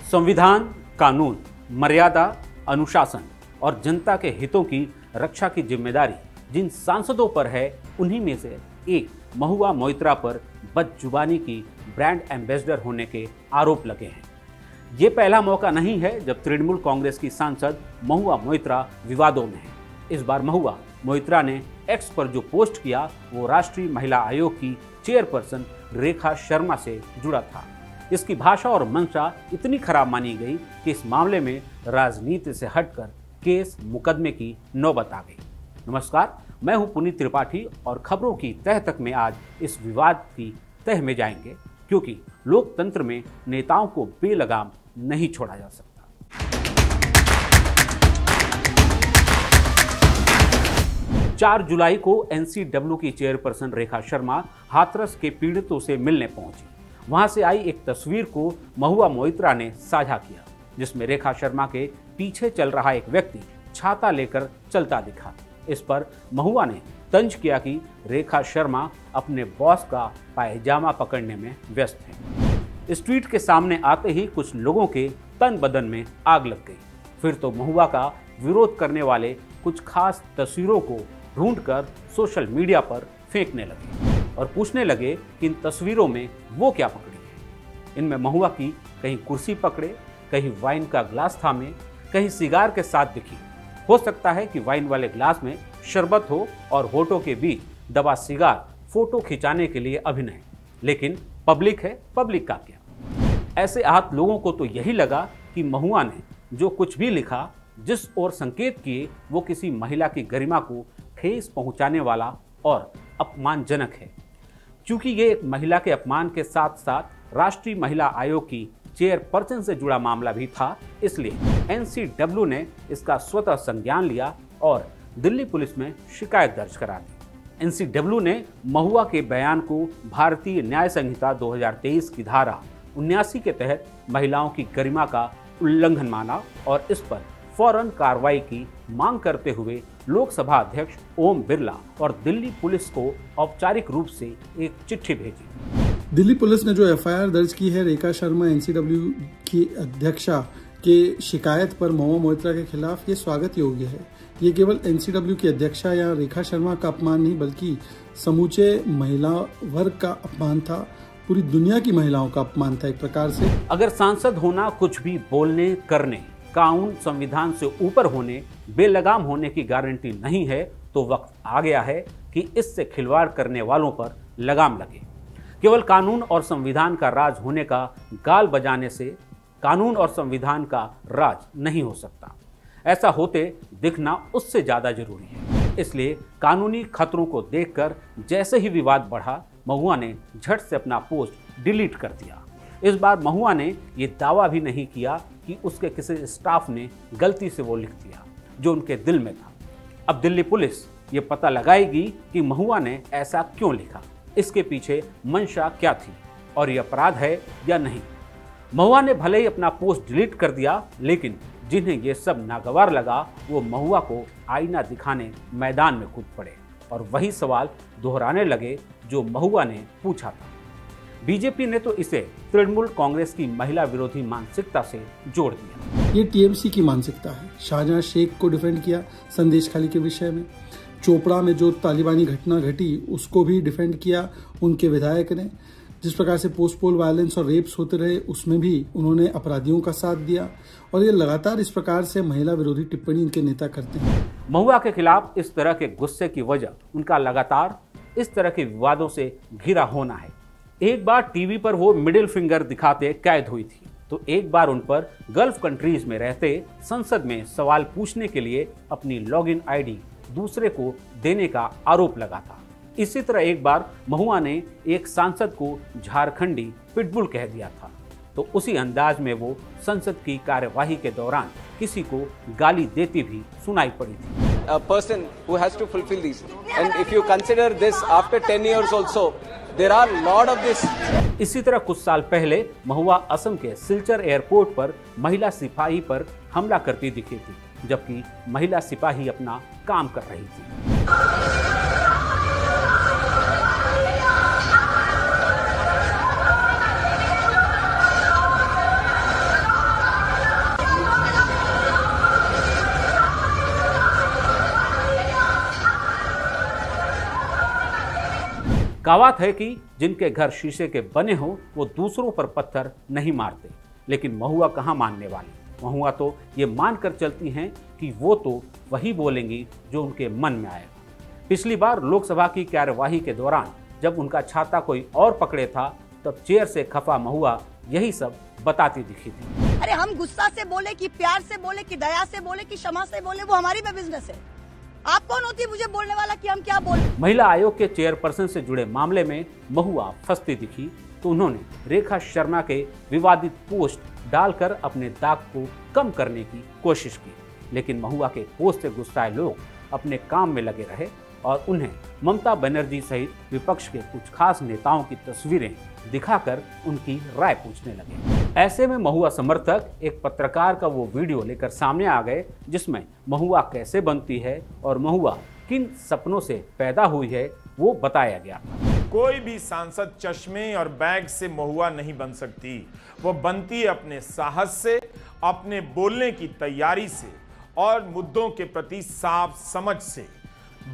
संविधान, कानून, मर्यादा, अनुशासन और जनता के हितों की रक्षा की जिम्मेदारी जिन सांसदों पर है, उन्हीं में से एक महुआ मोइत्रा पर बदजुबानी की ब्रांड एम्बेसडर होने के आरोप लगे हैं। ये पहला मौका नहीं है जब तृणमूल कांग्रेस की सांसद महुआ मोइत्रा विवादों में है। इस बार महुआ मोइत्रा ने एक्स पर जो पोस्ट किया वो राष्ट्रीय महिला आयोग की चेयरपर्सन रेखा शर्मा से जुड़ा था। इसकी भाषा और मंशा इतनी खराब मानी गई कि इस मामले में राजनीति से हटकर केस मुकदमे की नौबत आ गई। नमस्कार, मैं हूं पुनीत त्रिपाठी और खबरों की तह तक में आज इस विवाद की तह में जाएंगे, क्योंकि लोकतंत्र में नेताओं को बेलगाम नहीं छोड़ा जा सकता। 4 जुलाई को एनसीडब्ल्यू की चेयरपर्सन रेखा शर्मा हाथरस के पीड़ितों से मिलने पहुंची। वहां से आई एक तस्वीर को महुआ मोइत्रा ने साझा किया, जिसमें रेखा शर्मा के पीछे चल रहा एक व्यक्ति छाता लेकर चलता दिखा। इस पर महुआ ने तंज किया कि रेखा शर्मा अपने बॉस का पायजामा पकड़ने में व्यस्त है। इस ट्वीट के सामने आते ही कुछ लोगों के तन बदन में आग लग गई। फिर तो महुआ का विरोध करने वाले कुछ खास तस्वीरों को ढूंढकर सोशल मीडिया पर फेंकने लगे और पूछने लगे कि इन तस्वीरों में वो क्या पकड़ी है। इनमें महुआ की कहीं कुर्सी पकड़े, कहीं वाइन का ग्लास थामे, कहीं सिगार के साथ दिखी। हो सकता है कि वाइन वाले ग्लास में शरबत हो और होठों के बीच दबा सिगार फोटो खिंचाने के लिए अभिनय। लेकिन पब्लिक है, पब्लिक का क्या। ऐसे आहत लोगों को तो यही लगा कि महुआ ने जो कुछ भी लिखा, जिस ओर संकेत किए, वो किसी महिला की गरिमा को ठेस पहुंचाने वाला और अपमानजनक है। क्योंकि ये एक महिला के अपमान के साथ साथ राष्ट्रीय महिला आयोग की चेयरपर्सन से जुड़ा मामला भी था, इसलिए एनसीडब्ल्यू ने इसका स्वतः संज्ञान लिया और दिल्ली पुलिस में शिकायत दर्ज करा दी। एनसीडब्ल्यू ने महुआ के बयान को भारतीय न्याय संहिता 2023 की धारा 79 के तहत महिलाओं की गरिमा का उल्लंघन माना और इस पर फौरन कार्रवाई की मांग करते हुए लोकसभा अध्यक्ष ओम बिरला और दिल्ली पुलिस को औपचारिक रूप से एक चिट्ठी भेजी। दिल्ली पुलिस ने जो एफआईआर दर्ज की है रेखा शर्मा एनसीडब्ल्यू की अध्यक्षा के शिकायत पर महुआ मोइत्रा के खिलाफ, ये स्वागत योग्य है। ये केवल एनसीडब्ल्यू की अध्यक्षा या रेखा शर्मा का अपमान नहीं, बल्कि समूचे महिला वर्ग का अपमान था, पूरी दुनिया की महिलाओं का अपमान था एक प्रकार से। अगर सांसद होना कुछ भी बोलने, करने, कानून संविधान से ऊपर होने, बेलगाम होने की गारंटी नहीं है, तो वक्त आ गया है कि इससे खिलवाड़ करने वालों पर लगाम लगे। केवल कानून और संविधान का राज होने का गाल बजाने से कानून और संविधान का राज नहीं हो सकता। ऐसा होते दिखना उससे ज्यादा जरूरी है। इसलिए कानूनी खतरों को देखकर जैसे ही विवाद बढ़ा, महुआ ने झट से अपना पोस्ट डिलीट कर दिया। इस बार महुआ ने ये दावा भी नहीं किया कि उसके किसी स्टाफ ने गलती से वो लिख दिया जो उनके दिल में था। अब दिल्ली पुलिस ये पता लगाएगी कि महुआ ने ऐसा क्यों लिखा, इसके पीछे मंशा क्या थी और ये अपराध है या नहीं। महुआ ने भले ही अपना पोस्ट डिलीट कर दिया, लेकिन जिन्हें ये सब नागवार लगा वो महुआ को आईना दिखाने मैदान में कूद पड़े और वही सवाल दोहराने लगे जो महुआ ने पूछा था। बीजेपी ने तो इसे तृणमूल कांग्रेस की महिला विरोधी मानसिकता से जोड़ दिया। ये टीएमसी की मानसिकता है। शाहजहां शेख को डिफेंड किया संदेश खाली के विषय में, चोपड़ा में जो तालिबानी घटना घटी उसको भी डिफेंड किया उनके विधायक ने। जिस प्रकार से पोस्ट पोल वायलेंस और रेप्स होते रहे उसमें भी उन्होंने अपराधियों का साथ दिया और ये लगातार इस प्रकार से महिला विरोधी टिप्पणी इनके नेता करते हैं। महुआ के खिलाफ इस तरह के गुस्से की वजह उनका लगातार इस तरह के विवादों से घिरा होना है। एक बार टीवी पर वो मिडिल फिंगर दिखाते कैद हुई थी, तो एक बार उन पर गल्फ कंट्रीज में रहते संसद में सवाल पूछने के लिए अपनी लॉगिन आईडी दूसरे को देने का आरोप लगा था। इसी तरह एक बार महुआ ने एक सांसद को झारखंडी पिटबुल कह दिया था, तो उसी अंदाज में वो संसद की कार्यवाही के दौरान किसी को गाली देती भी सुनाई पड़ी थी। A person who has to fulfill these, and if you consider this after 10 years also, there are lot of this. इसी तरह कुछ साल पहले महुआ असम के सिलचर एयरपोर्ट पर महिला सिपाही पर हमला करती दिखी थी, जबकि महिला सिपाही अपना काम कर रही थी। कहावत है कि जिनके घर शीशे के बने हो वो दूसरों पर पत्थर नहीं मारते, लेकिन महुआ कहाँ मानने वाली। महुआ तो ये मानकर चलती हैं कि वो तो वही बोलेंगी जो उनके मन में आएगा। पिछली बार लोकसभा की कार्यवाही के दौरान जब उनका छाता कोई और पकड़े था, तब चेयर से खफा महुआ यही सब बताती दिखी थी। अरे हम गुस्सा से बोले कि प्यार से बोले कि दया से बोले कि क्षमा से बोले, वो हमारी भी बिजनेस है। आप कौन होती है मुझे बोलने वाला कि हम क्या बोले। महिला आयोग के चेयरपर्सन से जुड़े मामले में महुआ फंसती दिखी तो उन्होंने रेखा शर्मा के विवादित पोस्ट डालकर अपने दाग को कम करने की कोशिश की, लेकिन महुआ के पोस्ट से गुस्साए लोग अपने काम में लगे रहे और उन्हें ममता बनर्जी सहित विपक्ष के कुछ खास नेताओं की तस्वीरें दिखाकर उनकी राय पूछने लगे। ऐसे में महुआ समर्थक एक पत्रकार का वो वीडियो लेकर सामने आ गए जिसमें महुआ कैसे बनती है और महुआ किन सपनों से पैदा हुई है वो बताया गया। कोई भी सांसद चश्मे और बैग से महुआ नहीं बन सकती। वो बनती है अपने साहस से, अपने बोलने की तैयारी से और मुद्दों के प्रति साफ समझ से।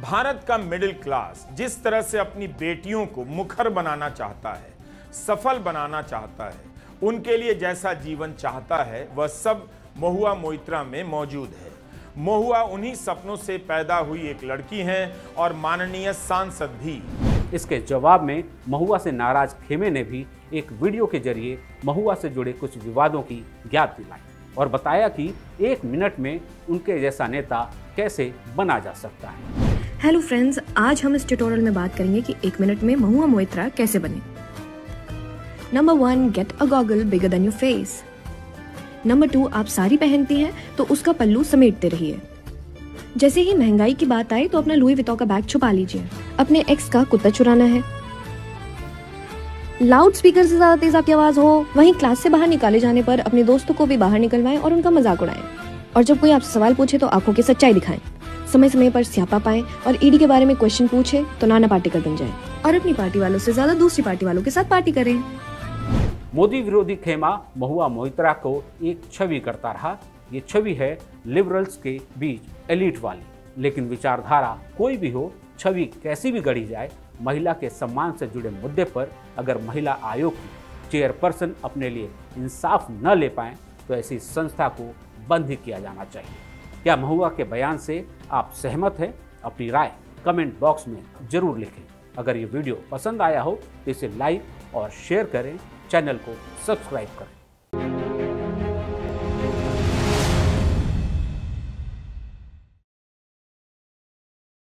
भारत का मिडिल क्लास जिस तरह से अपनी बेटियों को मुखर बनाना चाहता है, सफल बनाना चाहता है, उनके लिए जैसा जीवन चाहता है वह सब महुआ मोइत्रा में मौजूद है। महुआ उन्हीं सपनों से पैदा हुई एक लड़की हैं और माननीय सांसद भी। इसके जवाब में महुआ से नाराज खेमे ने भी एक वीडियो के जरिए महुआ से जुड़े कुछ विवादों की याद दिलाई और बताया कि 1 मिनट में उनके जैसा नेता कैसे बना जा सकता है। हेलो फ्रेंड्स, आज हम इस ट्यूटोरियल में बात करेंगे कि 1 मिनट में महुआ मोइत्रा कैसे बने। Number 1, get a goggle bigger than your face. Number 2, आप साड़ी पहनती हैं तो उसका पल्लू समेटते रहिए। जैसे ही महंगाई की बात आए तो अपना लुई विटॉन का बैग छुपा लीजिए। अपने एक्स का कुत्ता चुराना है। लाउड स्पीकर से ज्यादा तेज आपकी आवाज हो। वहीं क्लास से बाहर निकाले जाने पर अपने दोस्तों को भी बाहर निकलवाएं और उनका मजाक उड़ाएं। और जब कोई आपसे सवाल पूछे तो आंखों की सच्चाई दिखाएं। समय समय पर स्यापा पाएं और ईडी के बारे में क्वेश्चन पूछे तो नाना पार्टिकल बन जाए और अपनी पार्टी वालों से ज्यादा दूसरी पार्टी वालों के साथ पार्टी करें। मोदी विरोधी खेमा महुआ मोइत्रा को एक छवि करता रहा। ये छवि है लिबरल्स के बीच एलीट वाली, लेकिन विचारधारा कोई भी हो, छवि कैसी भी गढ़ी जाए, महिला के सम्मान से जुड़े मुद्दे पर अगर महिला आयोग की चेयरपर्सन अपने लिए इंसाफ न ले पाए तो ऐसी संस्था को बंद ही किया जाना चाहिए। क्या महुआ के बयान से आप सहमत हैं? अपनी राय कमेंट बॉक्स में जरूर लिखें। अगर ये वीडियो पसंद आया हो तो इसे लाइक और शेयर करें, चैनल को सब्सक्राइब करें।